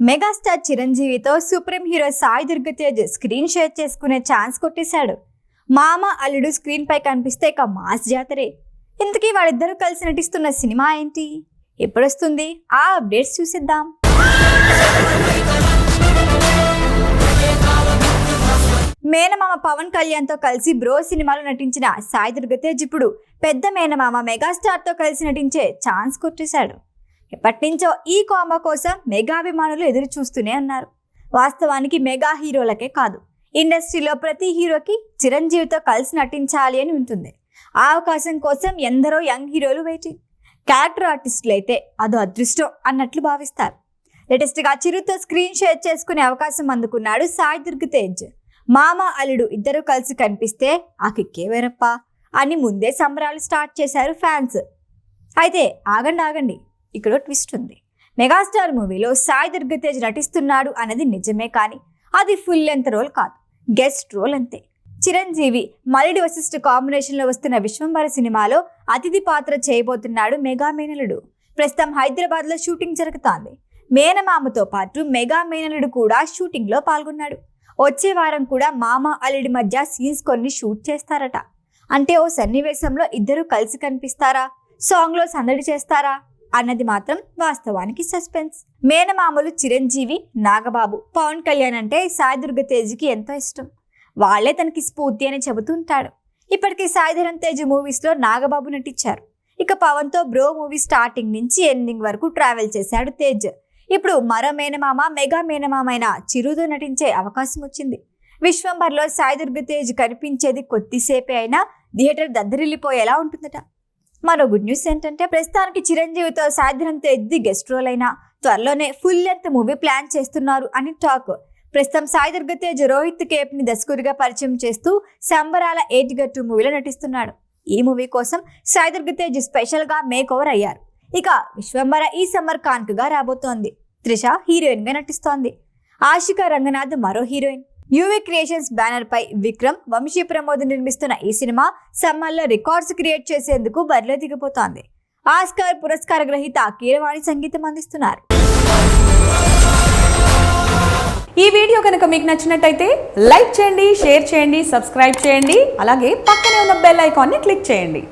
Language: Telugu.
మెగాస్టార్ చిరంజీవితో supreme hero Sai Durga Tej screen share చేసుకునే ఛాన్స్ కొట్టేశాడు. మామ అల్లుడు స్క్రీన్ పై కనిపిస్తే ఇక మాస్ జాతరే. ఇంతకీ వాళ్ళిద్దరూ కలిసి నటిస్తున్న సినిమా ఏంటి, ఎప్పుడొస్తుంది, ఆ అప్డేట్స్ చూసిద్దాం. మేనమామ పవన్ కళ్యాణ్ తో కలిసి బ్రో సినిమాలో నటించిన సాయి దుర్గ తేజ్ ఇప్పుడు పెద్ద మేనమామ మెగాస్టార్ తో కలిసి నటించే ఛాన్స్ కొట్టేశాడు. ఎప్పటి నుంచో ఈ కాంబో కోసం మెగాభిమానులు ఎదురు చూస్తూనే ఉన్నారు. వాస్తవానికి మెగా హీరోలకే కాదు, ఇండస్ట్రీలో ప్రతి హీరోకి చిరంజీవితో కలిసి నటించాలి అని ఉంటుంది. ఆ అవకాశం కోసం ఎందరో యంగ్ హీరోలు వెయిటింగ్. క్యారెక్టర్ ఆర్టిస్టులు అయితే అదో అదృష్టం అన్నట్లు భావిస్తారు. లేటెస్ట్గా చిరుతో స్క్రీన్ షేర్ చేసుకునే అవకాశం అందుకున్నాడు సాయి దుర్గ తేజ్. మామ అల్లుడు ఇద్దరు కలిసి కనిపిస్తే ఆ కిక్కే వేరప్ప అని ముందే సంబరాలు స్టార్ట్ చేశారు ఫ్యాన్స్. అయితే ఆగండి, ఇక్కడ ట్విస్ట్ ఉంది. మెగాస్టార్ మూవీలో సాయి దుర్గ తేజ్ నటిస్తున్నాడు అన్నది నిజమే, కానీ అది ఫుల్ లెంత్ రోల్ కాదు, గెస్ట్ రోల్ అంతే. చిరంజీవి మల్లిడి వశిష్ఠ కాంబినేషన్లో వస్తున్న విశ్వంబర సినిమాలో అతిథి పాత్ర చేయబోతున్నాడు మెగా మేనలుడు. ప్రస్తుతం హైదరాబాద్లో షూటింగ్ జరుగుతోంది. మేనమామతో పాటు మెగా మేనలుడు కూడా షూటింగ్లో పాల్గొన్నాడు. వచ్చే వారం కూడా మామ అల్లుడి మధ్య సీన్స్ కొన్ని షూట్ చేస్తారట. అంటే ఓ సన్నివేశంలో ఇద్దరు కలిసి కనిపిస్తారా, సాంగ్లో సందడి చేస్తారా అన్నది మాత్రం వాస్తవానికి సస్పెన్స్. మేనమామలు చిరంజీవి, నాగబాబు, పవన్ కళ్యాణ్ అంటే సాయి దుర్గ తేజ్కి ఎంతో ఇష్టం. వాళ్లే తనకి స్ఫూర్తి అని చెబుతుంటాడు. ఇప్పటికీ సాయిధరమ్ తేజ్ మూవీస్లో నాగబాబు నటించారు. ఇక పవన్తో బ్రో మూవీ స్టార్టింగ్ నుంచి ఎండింగ్ వరకు ట్రావెల్ చేశాడు తేజ్. ఇప్పుడు మరో మేనమామ మెగా మేనమామ అయిన చిరుతో నటించే అవకాశం వచ్చింది. విశ్వంబర్లో సాయి దుర్గ తేజ్ కనిపించేది కొద్దిసేపే అయినా థియేటర్ దద్దరిల్లిపోయేలా ఉంటుందట. మరో గుడ్ న్యూస్ ఏంటంటే ప్రస్తుతానికి చిరంజీవితో సాయిధరమ్ తేజ్ గెస్ట్ రోల్ అయినా త్వరలోనే ఫుల్ లెంత్ మూవీ ప్లాన్ చేస్తున్నారు అని టాక్. ప్రస్తుతం సాయి దుర్గ తేజ్ రోహిత్ కేప్ ని దర్శకుడిగా పరిచయం చేస్తూ సంబరాల ఏటిగట్టు మూవీలో నటిస్తున్నాడు. ఈ మూవీ కోసం సాయి దుర్గ తేజ్ స్పెషల్ గా మేక్ ఓవర్ అయ్యారు. ఇక విశ్వంబర ఈ సమ్మర్ కాన్కుగా రాబోతోంది. త్రిష హీరోయిన్ గా నటిస్తోంది. ఆశికా రంగనాథ్ మరో హీరోయిన్. యూవీ క్రియేషన్స్ బ్యానర్ పై విక్రమ్, వంశీ ప్రమోద్ నిర్మిస్తున్న ఈ సినిమా సమ్మర్లో రికార్డ్స్ క్రియేట్ చేసేందుకు బరిలో దిగిపోతోంది. ఆస్కార్ పురస్కార గ్రహీత కీరవాణి సంగీతం అందిస్తున్నారు. ఈ వీడియో కనుక మీకు నచ్చినట్టయితే లైక్ చేయండి, షేర్ చేయండి, సబ్స్క్రైబ్ చేయండి. అలాగే పక్కనే ఉన్న బెల్ ఐకాన్ని క్లిక్ చేయండి.